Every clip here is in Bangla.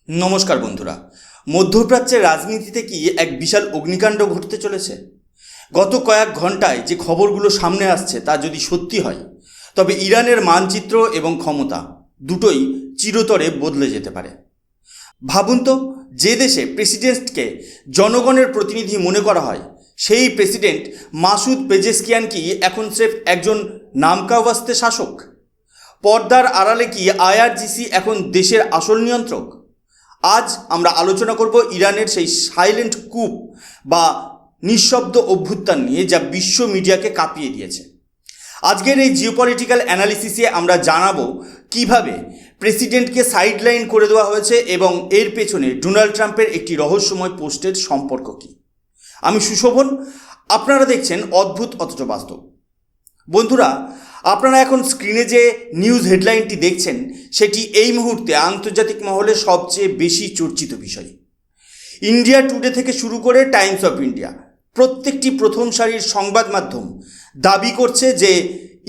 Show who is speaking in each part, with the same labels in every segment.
Speaker 1: নমস্কার বন্ধুরা। মধ্যপ্রাচ্যের রাজনীতিতে কি এক বিশাল অগ্নিকাণ্ড ঘটতে চলেছে? গত কয়েক ঘন্টায় যে খবরগুলো সামনে আসছে তা যদি সত্যি হয়, তবে ইরানের মানচিত্র এবং ক্ষমতা দুটোই চিরতরে বদলে যেতে পারে। ভাবুন তো, যে দেশে প্রেসিডেন্টকে জনগণের প্রতিনিধি মনে করা হয়, সেই প্রেসিডেন্ট মাসুদ পেজেশকিয়ান কি এখন স্রেফ একজন নামকাওয়াস্তে শাসক? পর্দার আড়ালে কি আইআরজিসি এখন দেশের আসল নিয়ন্ত্রক? আজ আমরা আলোচনা করব ইরানের সেই সাইলেন্ট কুপ বা নিঃশব্দ অভ্যুত্থান নিয়ে, যা বিশ্ব মিডিয়াকে কাঁপিয়ে দিয়েছে। আজকের এই জিওপলিটিক্যাল অ্যানালিসিসে আমরা জানাবো কিভাবে প্রেসিডেন্টকে সাইডলাইন করে দেওয়া হয়েছে এবং এর পেছনে ডোনাল্ড ট্রাম্পের একটি রহস্যময় পোস্টের সম্পর্ক কী। আমি সুশোভন, আপনারা দেখছেন অদ্ভুত অথচ বাস্তব। বন্ধুরা, আপনারা এখন স্ক্রিনে যে নিউজ হেডলাইনটি দেখছেন, সেটি এই মুহূর্তে আন্তর্জাতিক মহলে সবচেয়ে বেশি চর্চিত বিষয়। ইন্ডিয়া টুডে থেকে শুরু করে টাইমস অফ ইন্ডিয়া, প্রত্যেকটি প্রথম সারির সংবাদ মাধ্যম দাবি করছে যে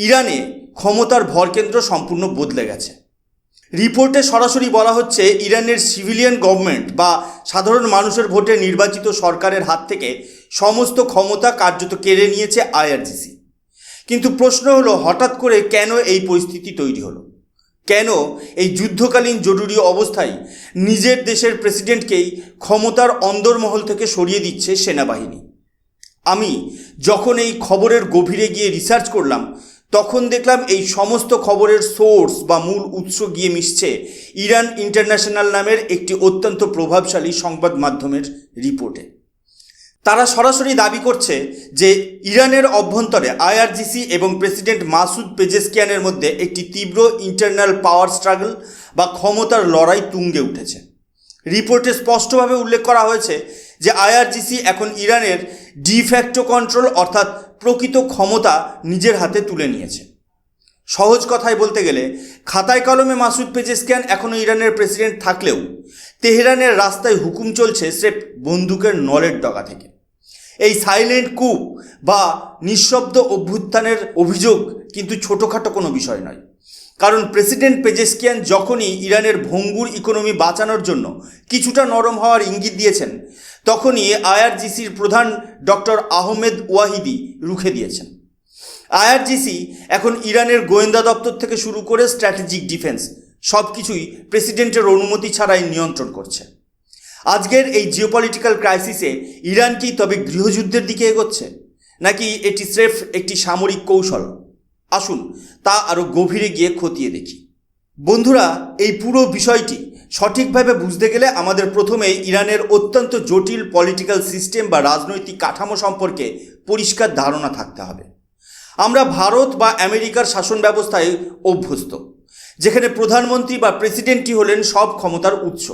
Speaker 1: ইরানে ক্ষমতার ভরকেন্দ্র সম্পূর্ণ বদলে গেছে। রিপোর্টে সরাসরি বলা হচ্ছে, ইরানের সিভিলিয়ান গভর্নমেন্ট বা সাধারণ মানুষের ভোটে নির্বাচিত সরকারের হাত থেকে সমস্ত ক্ষমতা কার্যত কেড়ে নিয়েছে আইআরজিসি। কিন্তু প্রশ্ন হলো, হঠাৎ করে কেন এই পরিস্থিতি তৈরি হলো? কেন এই যুদ্ধকালীন জরুরি অবস্থায় নিজের দেশের প্রেসিডেন্টকেই ক্ষমতার অন্দরমহল থেকে সরিয়ে দিচ্ছে সেনাবাহিনী? আমি যখন এই খবরের গভীরে গিয়ে রিসার্চ করলাম, তখন দেখলাম এই সমস্ত খবরের সোর্স বা মূল উৎস গিয়ে মিশছে ইরান ইন্টারন্যাশনাল নামের একটি অত্যন্ত প্রভাবশালী সংবাদ মাধ্যমের রিপোর্টে। তারা সরাসরি দাবি করছে যে ইরানের অভ্যন্তরে আইআরজিসি এবং প্রেসিডেন্ট মাসুদ পেজেশকিয়ানের মধ্যে একটি তীব্র ইন্টারনাল পাওয়ার স্ট্রাগল বা ক্ষমতার লড়াই তুঙ্গে উঠেছে। রিপোর্টে স্পষ্টভাবে উল্লেখ করা হয়েছে যে আইআরজিসি এখন ইরানের ডিফ্যাক্টো কন্ট্রোল অর্থাৎ প্রকৃত ক্ষমতা নিজের হাতে তুলে নিয়েছে। সহজ কথায় বলতে গেলে, খাতায় কলমে মাসুদ পেজেশকিয়ান এখনও ইরানের প্রেসিডেন্ট থাকলেও তেহরানের রাস্তায় হুকুম চলছে স্রেফ বন্দুকের নলের ডগা থেকে। এই সাইলেন্ট কুপ বা নিঃশব্দ অভ্যুত্থানের অভিযোগ কিন্তু ছোটোখাটো কোনো বিষয় নয়, কারণ প্রেসিডেন্ট পেজেশকিয়ান যখনই ইরানের ভঙ্গুর ইকোনমি বাঁচানোর জন্য কিছুটা নরম হওয়ার ইঙ্গিত দিয়েছেন, তখনই আইআরজিসির প্রধান ডক্টর আহমেদ ওয়াহিদি রুখে দিয়েছেন। আইআরজিসি এখন ইরানের গোয়েন্দা দপ্তর থেকে শুরু করে স্ট্র্যাটেজিক ডিফেন্স সব কিছুই প্রেসিডেন্টের অনুমতি ছাড়াই নিয়ন্ত্রণ করছে। আজকের এই জিওপলিটিক্যাল ক্রাইসিসে ইরান কি তবে গৃহযুদ্ধের দিকে এগোচ্ছে, নাকি এটি স্রেফ একটি সামরিক কৌশল? আসুন তা আরও গভীরে গিয়ে খতিয়ে দেখি। বন্ধুরা, এই পুরো বিষয়টি সঠিকভাবে বুঝতে গেলে আমাদের প্রথমেই ইরানের অত্যন্ত জটিল পলিটিক্যাল সিস্টেম বা রাজনৈতিক কাঠামো সম্পর্কে পরিষ্কার ধারণা থাকতে হবে। আমরা ভারত বা আমেরিকার শাসন ব্যবস্থায় অভ্যস্ত, যেখানে প্রধানমন্ত্রী বা প্রেসিডেন্টই হলেন সব ক্ষমতার উৎস।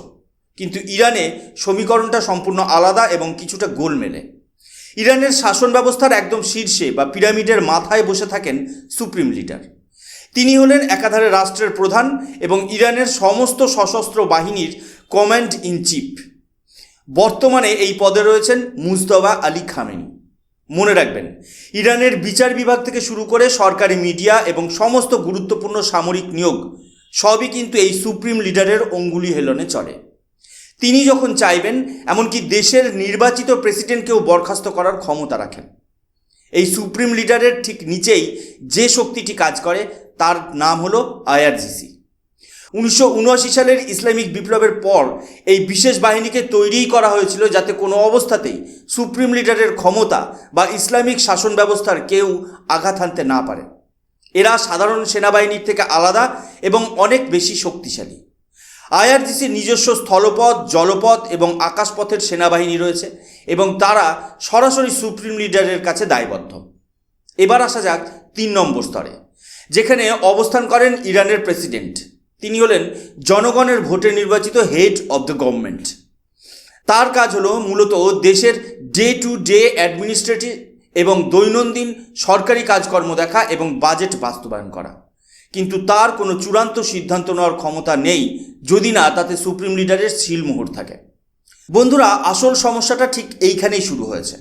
Speaker 1: কিন্তু ইরানে সমীকরণটা সম্পূর্ণ আলাদা এবং কিছুটা গোলমেলে। ইরানের শাসন ব্যবস্থার একদম শীর্ষে বা পিরামিডের মাথায় বসে থাকেন সুপ্রিম লিডার। তিনি হলেন একাধারে রাষ্ট্রের প্রধান এবং ইরানের সমস্ত সশস্ত্র বাহিনীর কমান্ড ইন চিফ। বর্তমানে এই পদে রয়েছেন মুজতবা আলী খামেনি। মনে রাখবেন, ইরানের বিচার বিভাগ থেকে শুরু করে সরকারি মিডিয়া এবং সমস্ত গুরুত্বপূর্ণ সামরিক নিয়োগ সবই কিন্তু এই সুপ্রিম লিডারের অঙ্গুলি হেলনে চলে। তিনি যখন চাইবেন, এমনকি দেশের নির্বাচিত প্রেসিডেন্টকেও বরখাস্ত করার ক্ষমতা রাখেন। এই সুপ্রিম লিডারের ঠিক নিচেই যে শক্তিটি কাজ করে তার নাম হলো আইআরজিসি। 1979 সালের ইসলামিক বিপ্লবের পর এই বিশেষ বাহিনীকে তৈরিই করা হয়েছিল যাতে কোনো অবস্থাতেই সুপ্রিম লিডারের ক্ষমতা বা ইসলামিক শাসন ব্যবস্থার কেউ আঘাত হানতে না পারে। এরা সাধারণ সেনাবাহিনীর থেকে আলাদা এবং অনেক বেশি শক্তিশালী। আইআরজিসির নিজস্ব স্থলপথ, জলপথ এবং আকাশপথের সেনাবাহিনী রয়েছে এবং তারা সরাসরি সুপ্রিম লিডারের কাছে দায়বদ্ধ। এবার আসা যাক 3 নম্বর স্তরে, যেখানে অবস্থান করেন ইরানের প্রেসিডেন্ট। তিনি হলেন জনগণের ভোটে নির্বাচিত হেড অব দ্য গভর্নমেন্ট। তার কাজ হলো মূলত দেশের ডে টু ডে অ্যাডমিনিস্ট্রেটিভ এবং দৈনন্দিন সরকারি কাজকর্ম দেখা এবং বাজেট বাস্তবায়ন করা। কিন্তু তার কোনো চূড়ান্ত সিদ্ধান্ত নেওয়ার ক্ষমতা নেই যদি না তাতে সুপ্রিম লিডারের সিলমোহর থাকে। বন্ধুরা, আসল সমস্যাটা ঠিক এইখানেই শুরু হয়েছে।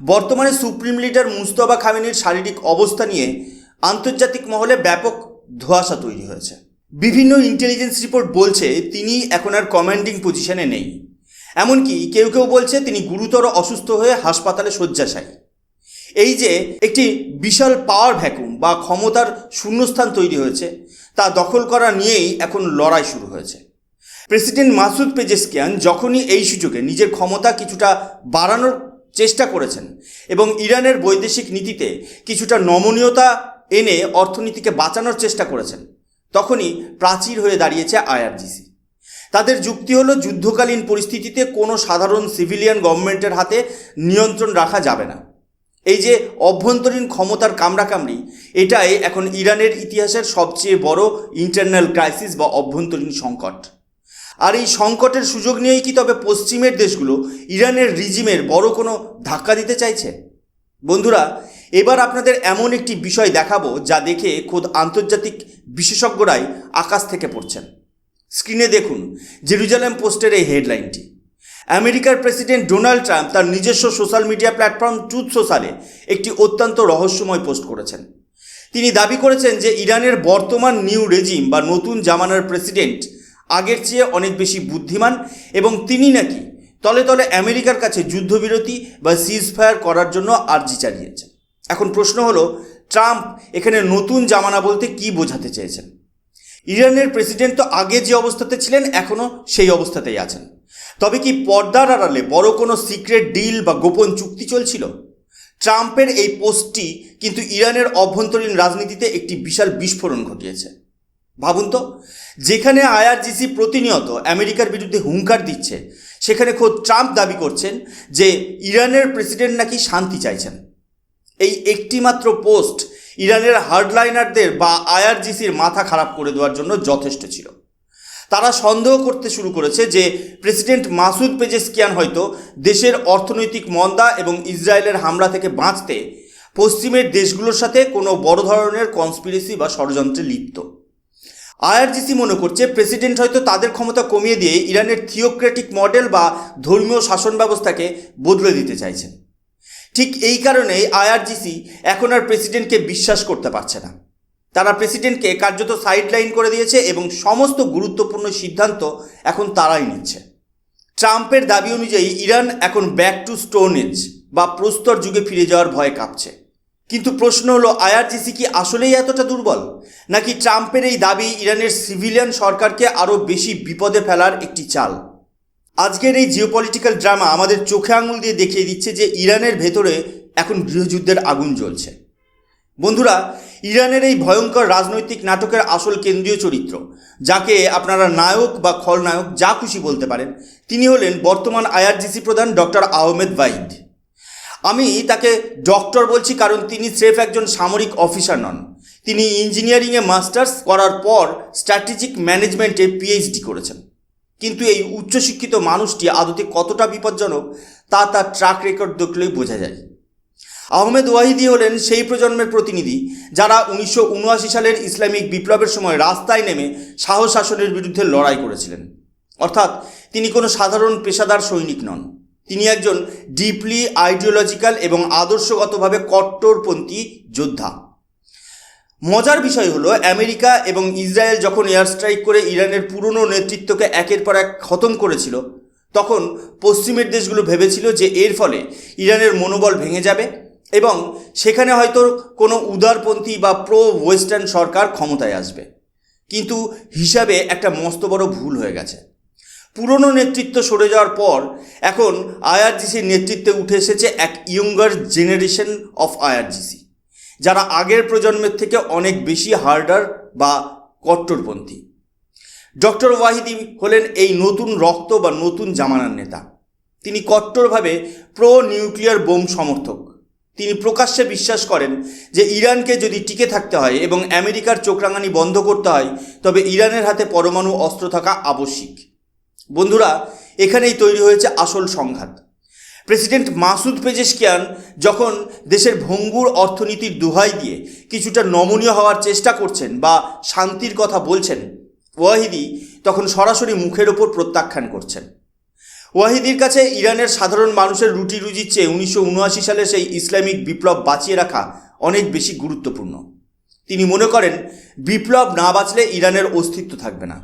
Speaker 1: বর্তমানে সুপ্রিম লিডার মুজতবা খামেনির শারীরিক অবস্থা নিয়ে আন্তর্জাতিক মহলে ব্যাপক ধোঁয়াশা তৈরি হয়েছে। বিভিন্ন ইন্টেলিজেন্স রিপোর্ট বলছে তিনি এখন আর কমান্ডিং পজিশনে নেই। এমনকি কেউ কেউ বলছে তিনি গুরুতর অসুস্থ হয়ে হাসপাতালে শয্যাশায়ী। এই যে একটি বিশাল পাওয়ার ভ্যাকুম বা ক্ষমতার শূন্যস্থান তৈরি হয়েছে, তা দখল করা নিয়েই এখন লড়াই শুরু হয়েছে। প্রেসিডেন্ট মাসুদ পেজেশকিয়ান যখনই এই সুযোগে নিজের ক্ষমতা কিছুটা বাড়ানোর চেষ্টা করেছেন এবং ইরানের বৈদেশিক নীতিতে কিছুটা নমনীয়তা এনে অর্থনীতিকে বাঁচানোর চেষ্টা করেছেন, তখনই প্রাচীর হয়ে দাঁড়িয়েছে আইআরজিসি। তাদের যুক্তি হলো, যুদ্ধকালীন পরিস্থিতিতে কোনো সাধারণ সিভিলিয়ান গভর্নমেন্টের হাতে নিয়ন্ত্রণ রাখা যাবে না। এই যে অভ্যন্তরীণ ক্ষমতার কামড়াকামড়ি, এটাই এখন ইরানের ইতিহাসের সবচেয়ে বড় ইন্টারনাল ক্রাইসিস বা অভ্যন্তরীণ সংকট। আর এই সংকটের সুযোগ নিয়েই কি তবে পশ্চিমের দেশগুলো ইরানের রিজিমের বড় কোনো ধাক্কা দিতে চাইছে? বন্ধুরা, এবার আপনাদের এমন একটি বিষয় দেখাবো যা দেখে খোদ আন্তর্জাতিক বিশেষজ্ঞরাই আকাশ থেকে পড়ছেন। স্ক্রিনে দেখুন জেরুজালেম পোস্টের এই হেডলাইনটি। আমেরিকার প্রেসিডেন্ট ডোনাল্ড ট্রাম্প তার নিজস্ব সোশ্যাল মিডিয়া প্ল্যাটফর্ম ট্রুথ সোশ্যালে একটি অত্যন্ত রহস্যময় পোস্ট করেছেন। তিনি দাবি করেছেন যে ইরানের বর্তমান নিউ রেজিম বা নতুন জামানার প্রেসিডেন্ট আগের চেয়ে অনেক বেশি বুদ্ধিমান এবং তিনি নাকি তলে তলে আমেরিকার কাছে যুদ্ধবিরতি বা সিজফায়ার করার জন্য আর্জি চালিয়েছেন। এখন প্রশ্ন হলো, ট্রাম্প এখানে নতুন জামানা বলতে কি বোঝাতে চেয়েছেন? ইরানের প্রেসিডেন্ট তো আগে যে অবস্থাতে ছিলেন এখনও সেই অবস্থাতেই আছেন। তবে কি পর্দার আড়ালে বড় কোনো সিক্রেট ডিল বা গোপন চুক্তি চলছিল? ট্রাম্পের এই পোস্টটি কিন্তু ইরানের অভ্যন্তরীণ রাজনীতিতে একটি বিশাল বিস্ফোরণ ঘটিয়েছে। ভাবুন তো, যেখানে আইআরজিসি প্রতিনিয়ত আমেরিকার বিরুদ্ধে হুঙ্কার দিচ্ছে, সেখানে খোদ ট্রাম্প দাবি করছেন যে ইরানের প্রেসিডেন্ট নাকি শান্তি চাইছেন। এই একটি মাত্র পোস্ট ইরানের হার্ডলাইনারদের বা আইআরজিসির মাথা খারাপ করে দেওয়ার জন্য যথেষ্ট ছিল। তারা সন্দেহ করতে শুরু করেছে যে প্রেসিডেন্ট মাসুদ পেজেশকিয়ান হয়তো দেশের অর্থনৈতিক মন্দা এবং ইসরায়েলের হামলা থেকে বাঁচতে পশ্চিমের দেশগুলোর সাথে কোনো বড় ধরনের কনস্পিরেসি বা ষড়যন্ত্রে লিপ্ত। আইআরজিসি মনে করছে প্রেসিডেন্ট হয়তো তাদের ক্ষমতা কমিয়ে দিয়ে ইরানের থিওক্রেটিক মডেল বা ধর্মীয় শাসন ব্যবস্থাকে বদলে দিতে চাইছেন। ঠিক এই কারণেই আইআরজিসি এখন আর প্রেসিডেন্টকে বিশ্বাস করতে পারছে না। তারা প্রেসিডেন্টকে কার্যত সাইডলাইন করে দিয়েছে এবং সমস্ত গুরুত্বপূর্ণ সিদ্ধান্ত এখন তারাই নিচ্ছে। ট্রাম্পের দাবি অনুযায়ী ইরান এখন ব্যাক টু স্টোন এজ বা প্রস্তর যুগে ফিরে যাওয়ার ভয়ে কাঁপছে। কিন্তু প্রশ্ন হলো, আইআরজিসি কি আসলেই এতটা দুর্বল, নাকি ট্রাম্পের এই দাবি ইরানের সিভিলিয়ান সরকারকে আরও বেশি বিপদে ফেলার একটি চাল? আজকের এই জিওপলিটিক্যাল ড্রামা আমাদের চোখে আঙুল দিয়ে দেখিয়ে দিচ্ছে যে ইরানের ভেতরে এখন গৃহযুদ্ধের আগুন জ্বলছে। বন্ধুরা, ইরানের এই ভয়ঙ্কর রাজনৈতিক নাটকের আসল কেন্দ্রীয় চরিত্র, যাকে আপনারা নায়ক বা খলনায়ক যা খুশি বলতে পারেন, তিনি হলেন বর্তমান আইআরজিসি প্রধান ডক্টর আহমেদ ওয়াহিদ। আমি তাকে ডক্টর বলছি কারণ তিনি স্রেফ একজন সামরিক অফিসার নন। তিনি ইঞ্জিনিয়ারিংয়ে মাস্টার্স করার পর স্ট্র্যাটেজিক ম্যানেজমেন্টে পিএইচডি করেছেন। কিন্তু এই উচ্চশিক্ষিত মানুষটি আদতে কতটা বিপজ্জনক তা তার ট্র্যাক রেকর্ড দেখলেই বোঝা যায়। আহমেদ ওয়াহিদি হলেন সেই প্রজন্মের প্রতিনিধি যারা 1979 সালের ইসলামিক বিপ্লবের সময় রাস্তায় নেমে শাহ শাসনের বিরুদ্ধে লড়াই করেছিলেন। অর্থাৎ তিনি কোনো সাধারণ পেশাদার সৈনিক নন, তিনি একজন ডিপলি আইডিওলজিক্যাল এবং আদর্শগতভাবে কট্টরপন্থী যোদ্ধা। মজার বিষয় হলো, আমেরিকা এবং ইসরায়েল যখন এয়ার স্ট্রাইক করে ইরানের পুরনো নেতৃত্বকে একের পর এক খতম করেছিল, তখন পশ্চিমের দেশগুলো ভেবেছিল যে এর ফলে ইরানের মনোবল ভেঙে যাবে এবং সেখানে হয়তো কোনো উদারপন্থী বা প্রো ওয়েস্টার্ন সরকার ক্ষমতায় আসবে। কিন্তু হিসাবে একটা মস্ত বড় ভুল হয়ে গেছে। পুরনো নেতৃত্ব সরে যাওয়ার পর এখন আইআরজিসির নেতৃত্বে উঠে এসেছে এক ইয়ঙ্গার জেনারেশন অফ আইআরজিসি, যারা আগের প্রজন্মের থেকে অনেক বেশি হার্ডার বা কট্টরপন্থী। ডক্টর ওয়াহিদি হলেন এই নতুন রক্ত বা নতুন জামানার নেতা। তিনি কট্টরভাবে প্রো নিউক্লিয়ার বোম সমর্থক। তিনি প্রকাশ্যে বিশ্বাস করেন যে ইরানকে যদি টিকে থাকতে হয় এবং আমেরিকার চোখরাঙানি বন্ধ করতে হয়, তবে ইরানের হাতে পরমাণু অস্ত্র থাকা আবশ্যিক। বন্ধুরা, এখানেই তৈরি হয়েছে আসল সংঘাত। প্রেসিডেন্ট মাসুদ পেজেশকিয়ান যখন দেশের ভঙ্গুর অর্থনীতির দোহাই দিয়ে কিছুটা নমনীয় হওয়ার চেষ্টা করছেন বা শান্তির কথা বলছেন, ওয়াহিদি তখন সরাসরি মুখের ওপর প্রত্যাখ্যান করছেন। ওয়াহিদির কাছে ইরানের সাধারণ মানুষের রুটি রুজির চেয়ে 1979 সালে সেই ইসলামিক বিপ্লব বাঁচিয়ে রাখা অনেক বেশি গুরুত্বপূর্ণ। তিনি মনে করেন বিপ্লব না বাঁচলে ইরানের অস্তিত্ব থাকবে না।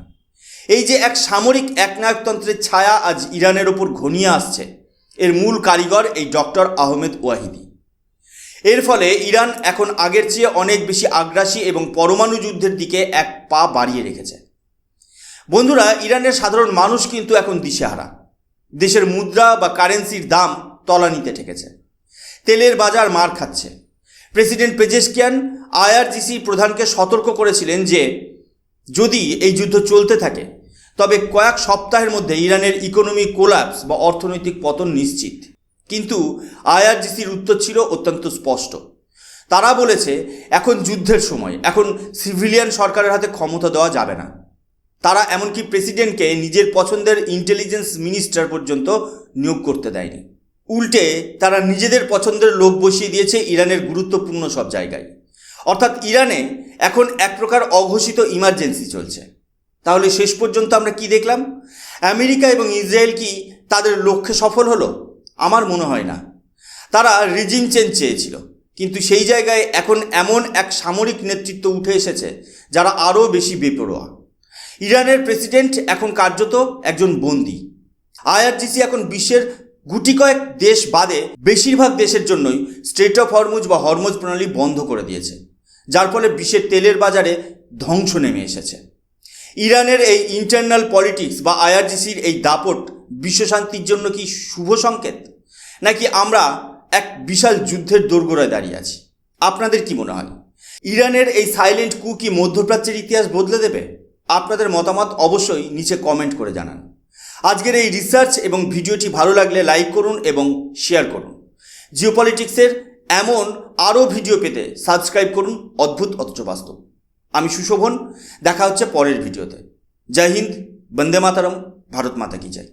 Speaker 1: এই যে এক সামরিক একনায়কতন্ত্রের ছায়া আজ ইরানের ওপর ঘনিয়ে আসছে, এর মূল কারিগর এই ডক্টর আহমেদ ওয়াহিদি। এর ফলে ইরান এখন আগের চেয়ে অনেক বেশি আগ্রাসী এবং পরমাণু যুদ্ধের দিকে এক পা বাড়িয়ে রেখেছে। বন্ধুরা, ইরানের সাধারণ মানুষ কিন্তু এখন দিশেহারা। দেশের মুদ্রা বা কারেন্সির দাম তলানিতে ঠেকেছে, তেলের বাজার মার খাচ্ছে। প্রেসিডেন্ট পেজেশকিয়ান আইআরজিসি প্রধানকে সতর্ক করেছিলেন যে যদি এই যুদ্ধ চলতে থাকে তবে কয়েক সপ্তাহের মধ্যে ইরানের ইকোনমি কোল্যাপস বা অর্থনৈতিক পতন নিশ্চিত। কিন্তু আইআরজিসির উত্তর ছিল অত্যন্ত স্পষ্ট। তারা বলেছে এখন যুদ্ধের সময়, এখন সিভিলিয়ান সরকারের হাতে ক্ষমতা দেওয়া যাবে না। তারা এমনকি প্রেসিডেন্টকে নিজের পছন্দের ইন্টেলিজেন্স মিনিস্টার পর্যন্ত নিয়োগ করতে দেয়নি। উল্টে তারা নিজেদের পছন্দের লোক বসিয়ে দিয়েছে ইরানের গুরুত্বপূর্ণ সব জায়গায়। অর্থাৎ ইরানে এখন এক প্রকার অঘোষিত ইমার্জেন্সি চলছে। তাহলে শেষ পর্যন্ত আমরা কি দেখলাম? আমেরিকা এবং ইসরায়েল কি তাদের লক্ষ্যে সফল হলো? আমার মনে হয় না। তারা রিজিম চেঞ্জ চেয়েছিল, কিন্তু সেই জায়গায় এখন এমন এক সামরিক নেতৃত্ব উঠে এসেছে যারা আরও বেশি বেপরোয়া। ইরানের প্রেসিডেন্ট এখন কার্যত একজন বন্দী। আইআরজিসি এখন বিশ্বের গুটি কয়েক দেশ বাদে বেশিরভাগ দেশের জন্যই স্ট্রেট অফ হরমুজ বা হরমুজ প্রণালী বন্ধ করে দিয়েছে, যার ফলে বিশ্বের তেলের বাজারে ধ্বংস নেমে এসেছে। ইরানের এই ইন্টারনাল পলিটিক্স বা আইআরজিসির এই দাপট বিশ্বশান্তির জন্য কি শুভ সংকেত, নাকি আমরা এক বিশাল যুদ্ধের দোরগোড়ায় দাঁড়িয়ে আছি? আপনাদের কি মনে হয়? ইরানের এই সাইলেন্ট কু কি মধ্যপ্রাচ্যের ইতিহাস বদলে দেবে? আপনাদের মতামত অবশ্যই নিচে কমেন্ট করে জানান। আজকের এই রিসার্চ এবং ভিডিওটি ভালো লাগলে লাইক করুন এবং শেয়ার করুন। জিওপলিটিক্সের এমন আরও ভিডিও পেতে সাবস্ক্রাইব করুন অদ্ভুত অথচ বাস্তব। আমি সুশোভন, দেখা হচ্ছে পরের ভিডিওতে। জয় হিন্দ, বন্দে মাতরম, ভারত মাতা কি জয়।